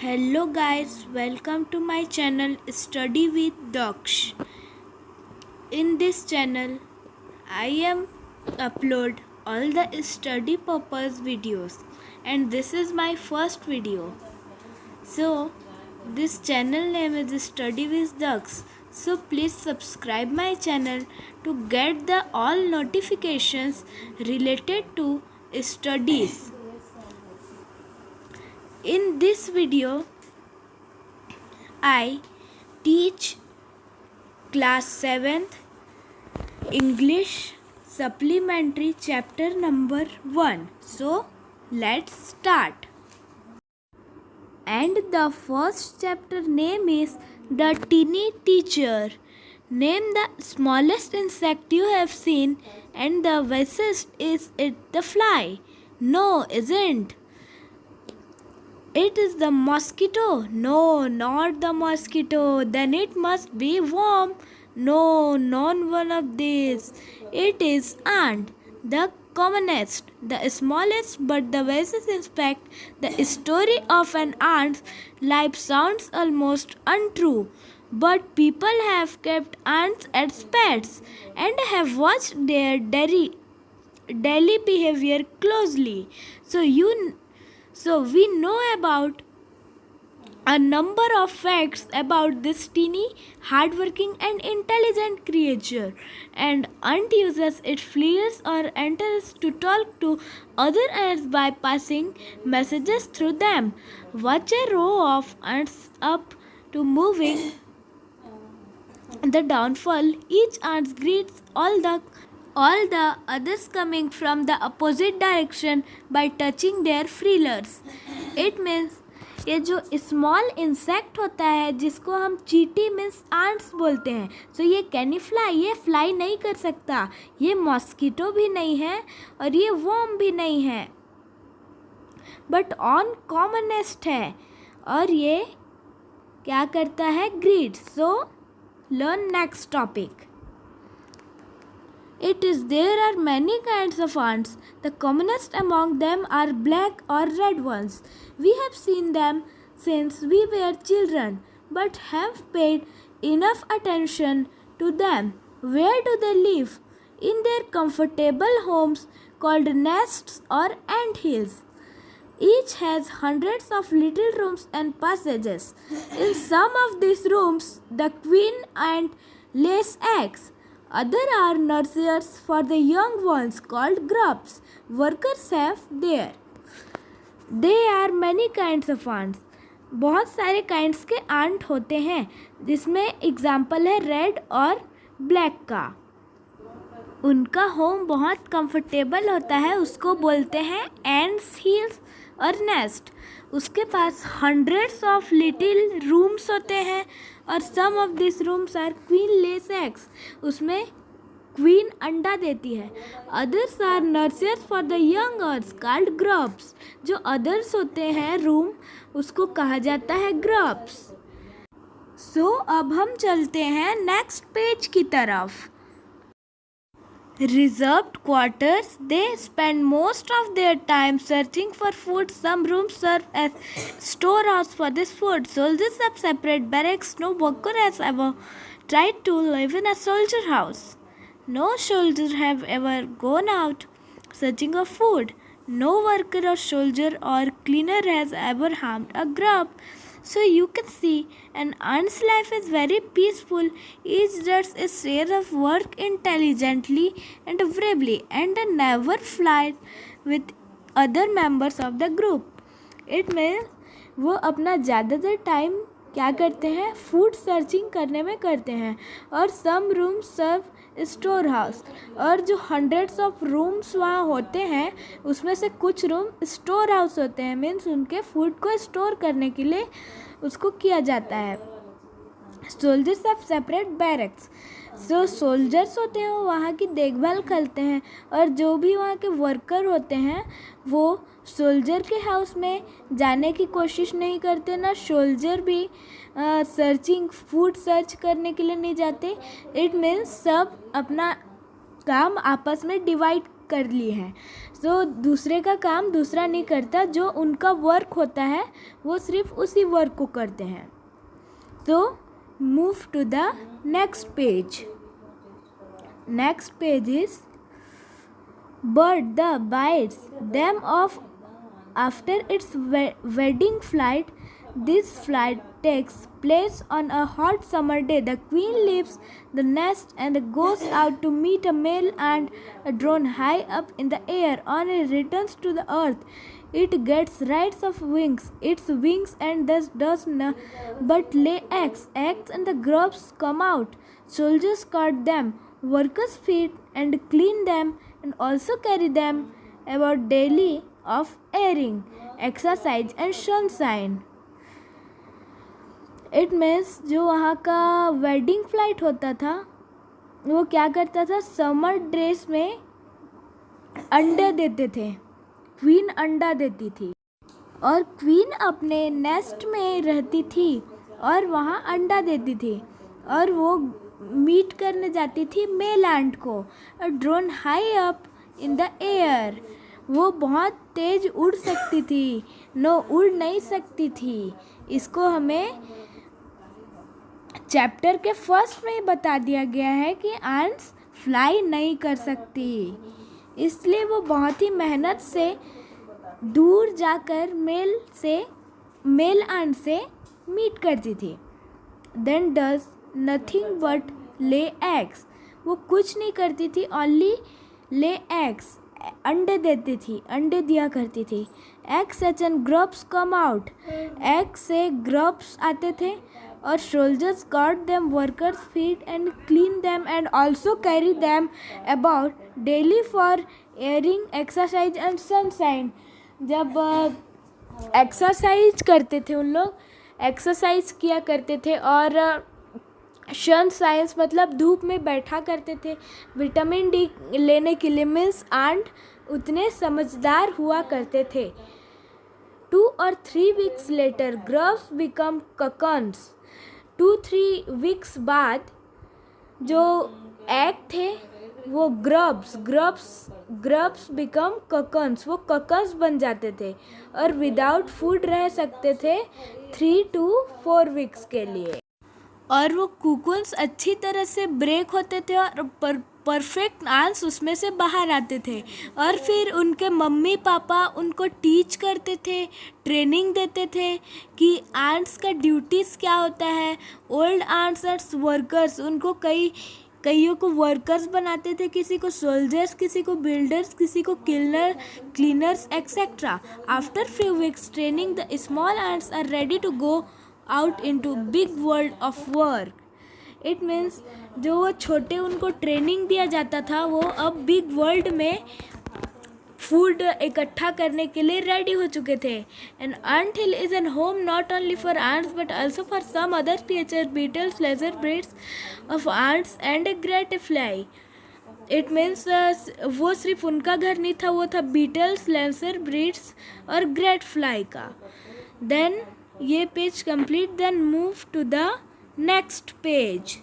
Hello guys, welcome to my channel Study with Daksh. In this channel, I am upload all the study purpose videos and this is my first video. So, this channel name is Study with Daksh. So please subscribe my channel to get the all notifications related to studies. In this video, I teach class 7th English supplementary chapter number 1. So let's start. And the first chapter name is The Teeny Teacher. Name the smallest insect you have seen and the wisest. Is it the fly? No, isn't. It is the mosquito. No, not the mosquito. Then it must be worm. No, not one of these. It is ant, the commonest, the smallest but the wisest insect. The story of an ant's life sounds almost untrue, but people have kept ants as pets and have watched their daily behavior closely. So we know about a number of facts about this teeny, hardworking and intelligent creature. And ant uses its fleas or antennas to talk to other ants by passing messages through them. Watch a row of ants up to moving the downfall. Each ant greets all the others coming from the opposite direction by touching their feelers. It means ये जो small insect होता है जिसको हम चींटी means ants बोलते हैं, तो ये कैनी फ्लाई, ये फ्लाई नहीं कर सकता, ये मॉस्किटो भी नहीं है और ये वर्म भी नहीं है, बट ऑन कॉमनेस्ट है और ये क्या करता है, greed. So learn next topic. There are many kinds of ants. The commonest among them are black or red ones. We have seen them since we were children, but have paid enough attention to them. Where do they live? In their comfortable homes called nests or ant hills. Each has hundreds of little rooms and passages. In some of these rooms, the queen ant lays eggs. Other are nurseries for the young ones called grubs. Workers have there. There are many kinds of ants. बहुत सारे kinds के ant होते हैं जिसमें example है red और black का. उनका होम बहुत कंफर्टेबल होता है, उसको बोलते हैं एंड्स हिल्स और नेस्ट. उसके पास हंड्रेड्स ऑफ लिटिल रूम्स होते हैं और some of this rooms are queen lays eggs. उसमें क्वीन अंडा देती है. Others are nurseries for the young birds called grubs. जो अदर्स होते हैं रूम उसको कहा जाता है ग्रब्स. सो अब हम चलते हैं नेक्स्ट पेज की तरफ. Reserved quarters. They spend most of their time searching for food. Some rooms serve as storehouse for this food. Soldiers have separate barracks. No worker has ever tried to live in a soldier house. No soldier have ever gone out searching for food. No worker or soldier or cleaner has ever harmed a grub. So you can see an ant's life is very peaceful. Each does its share of work intelligently and bravely and never flies with other members of the group. It means वो अपना ज़्यादातर time क्या करते हैं, food searching करने में करते हैं. और सम रूम सर्व स्टोर हाउस. और जो हंड्रेड्स ऑफ रूम्स वहाँ होते हैं उसमें से कुछ रूम स्टोर हाउस होते हैं, मीन्स उनके फूड को स्टोर करने के लिए उसको किया जाता है. Soldiers have separate barracks. जो सोल्जर्स होते हैं वो वहाँ की देखभाल करते हैं और जो भी वहाँ के वर्कर होते हैं वो सोल्जर के हाउस में जाने की कोशिश नहीं करते, ना सोल्जर भी फूड सर्च करने के लिए नहीं जाते. इट मीन्स सब अपना काम आपस में डिवाइड कर लिए हैं. तो दूसरे का काम दूसरा नहीं करता, जो उनका वर्क होता है वो सिर्फ उसी वर्क को करते हैं. तो move to the next page. Next page is bird that bites them off after its wedding flight. This flight takes place on a hot summer day. The queen leaves the nest and goes out to meet a male and a drone high up in the air. On it returns to the earth. It gets rights of its wings, and thus does but lay eggs. Eggs and the grubs come out. Soldiers guard them. Workers feed and clean them and also carry them about daily of airing, exercise and sunshine. It means जो वहाँ का wedding flight होता था वो क्या करता था, summer dress में अंडे देते थे. क्वीन अंडा देती थी और क्वीन अपने नेस्ट में रहती थी और वहाँ अंडा देती थी और वो मीट करने जाती थी मेल एंट को. Drone high up in the air. वो बहुत तेज उड़ सकती थी. नो, उड़ नहीं सकती थी. इसको हमें चैप्टर के फर्स्ट में ही बता दिया गया है कि एंट्स फ्लाई नहीं कर सकती, इसलिए वो बहुत ही मेहनत से दूर जाकर मेल एंट से मीट करती थी. Then does nothing but lay eggs. वो कुछ नहीं करती थी, ओनली ले एग्स, अंडे देती थी, अंडे दिया करती थी. Eggs hatch and grubs come out. Egg से ग्रब्स आते थे और soldiers guard them. Workers feed and clean them and also carry them about daily for airing, exercise and sunshine. जब एक्सरसाइज करते थे उन लोग, एक्सरसाइज किया करते थे और सन साइंस मतलब धूप में बैठा करते थे विटामिन डी लेने के लिए. मीन्स एंड उतने समझदार हुआ करते थे. 2 or 3 weeks later grubs become cocoons. 2-3 weeks बाद जो एग थे वो ग्रब्स बिकम cocoons, वो cocoons बन जाते थे और विदाउट फूड रह सकते थे 3 to 4 weeks के लिए. और वो कुकुन्स अच्छी तरह से ब्रेक होते थे और परफेक्ट आंस उसमें से बाहर आते थे. और फिर उनके मम्मी पापा उनको टीच करते थे, ट्रेनिंग देते थे कि आंट्स का ड्यूटीज़ क्या होता है. ओल्ड आंट्स एंड वर्कर्स, उनको कईयों को वर्कर्स बनाते थे, किसी को सोल्जर्स, किसी को बिल्डर्स, किसी को cleaners etcetera. After few weeks training the small ants are ready to go out into big world of work. It means जो वो छोटे उनको ट्रेनिंग दिया जाता था वो अब बिग वर्ल्ड में फूड इकट्ठा करने के लिए रेडी हो चुके थे. And ant hill is an home not only for ants but also for some other creatures, beetles, lizard breeds of ants and a great fly. It means वो सिर्फ उनका घर नहीं था, वो था बीटल्स, लेंसर ब्रीड्स और ग्रेट फ्लाई का. देन ये page complete. Then move to the next page.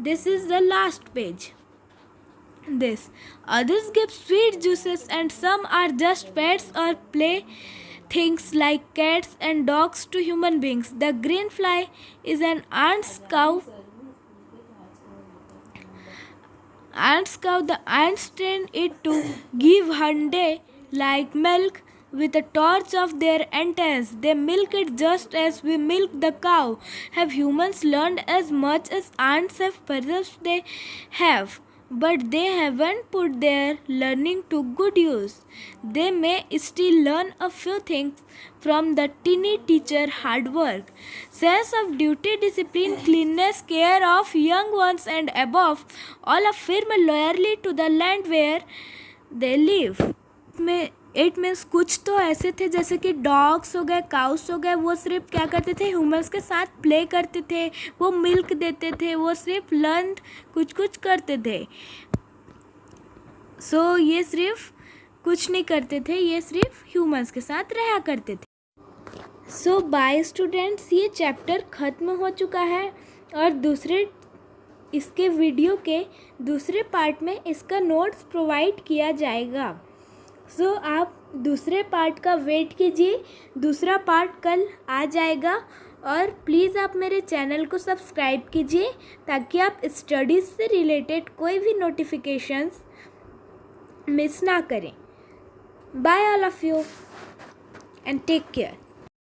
This is the last page. This others give sweet juices and some are just pets or play things like cats and dogs to human beings. The green fly is an ant's cow. The ants train it to give honey like milk with a torch of their antennas. They milk it just as we milk the cow. Have humans learned as much as ants have? Perhaps they have, but they haven't put their learning to good use. They may still learn a few things from the teeny teacher. Hard work, sense of duty, discipline, cleanliness, care of young ones, and above all a firm loyalty to the land where they live. It means कुछ तो ऐसे थे जैसे कि dogs हो गए, cows हो गए, वो सिर्फ क्या करते थे, ह्यूमंस के साथ प्ले करते थे, वो मिल्क देते थे, वो सिर्फ लर्न कुछ करते थे. सो ये सिर्फ कुछ नहीं करते थे, ये सिर्फ ह्यूमंस के साथ रहा करते थे. सो बाय स्टूडेंट्स, ये चैप्टर ख़त्म हो चुका है और इसके वीडियो के दूसरे पार्ट में इसका नोट्स प्रोवाइड किया जाएगा. सो आप दूसरे पार्ट का वेट कीजिए, दूसरा पार्ट कल आ जाएगा। और प्लीज़ आप मेरे चैनल को सब्सक्राइब कीजिए ताकि आप स्टडीज़ से रिलेटेड कोई भी नोटिफिकेशंस मिस ना करें। Bye all of you and take care.